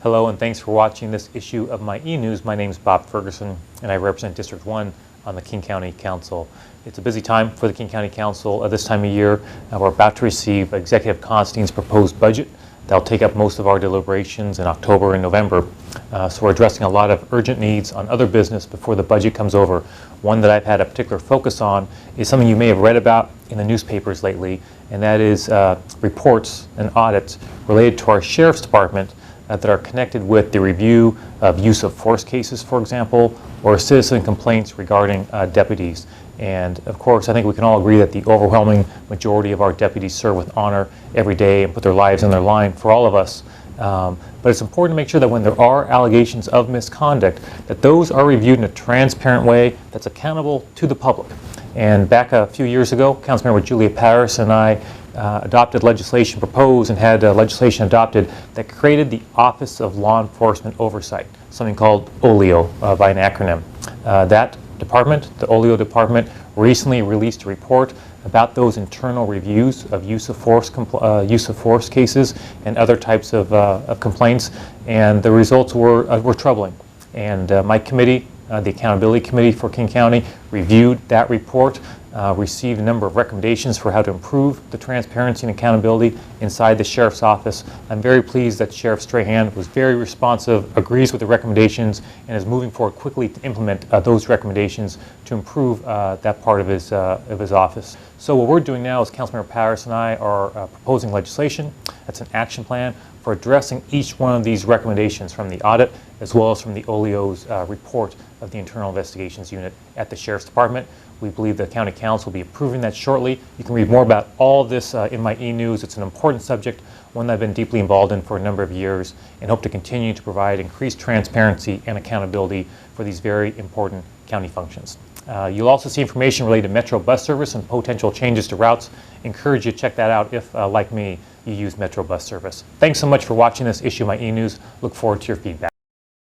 Hello, and thanks for watching this issue of my eNews. My name is Bob Ferguson, and I represent District 1 on the King County Council. It's a busy time for the King County Council this time of year. We're about to receive Executive Constine's proposed budget. That'll take up most of our deliberations in October and November. So we're addressing a lot of urgent needs on other business before the budget comes over. One that I've had a particular focus on is something you may have read about in the newspapers lately, and that is reports and audits related to our Sheriff's Department that are connected with the review of use of force cases, for example, or citizen complaints regarding deputies. And of course, I think we can all agree that the overwhelming majority of our deputies serve with honor every day and put their lives on their line for all of us. But it's important to make sure that when there are allegations of misconduct, that those are reviewed in a transparent way that's accountable to the public. And back a few years ago, Councilmember Julia Paris and I adopted legislation, proposed and had legislation adopted that created the Office of Law Enforcement Oversight, something called OLEO by an acronym. That department, the OLEO department, recently released a report about those internal reviews of use of force cases and other types of complaints, and the results were troubling. And my committee, the Accountability Committee for King County, reviewed that report, received a number of recommendations for how to improve the transparency and accountability inside the Sheriff's Office. I'm very pleased that Sheriff Strahan was very responsive, agrees with the recommendations, and is moving forward quickly to implement those recommendations to improve that part of his office. So what we're doing now is Councilmember Paris and I are proposing legislation. That's an action plan for addressing each one of these recommendations from the audit as well as from the OLEO's report of the Internal Investigations Unit at the Sheriff's Department. We believe the County Council will be approving that shortly. You can read more about all this in my eNews. It's an important subject, one that I've been deeply involved in for a number of years, and hope to continue to provide increased transparency and accountability for these very important county functions. You'll also see information related to Metro bus service and potential changes to routes. Encourage you to check that out if, like me, you use Metro bus service. Thanks so much for watching this issue of my eNews. Look forward to your feedback.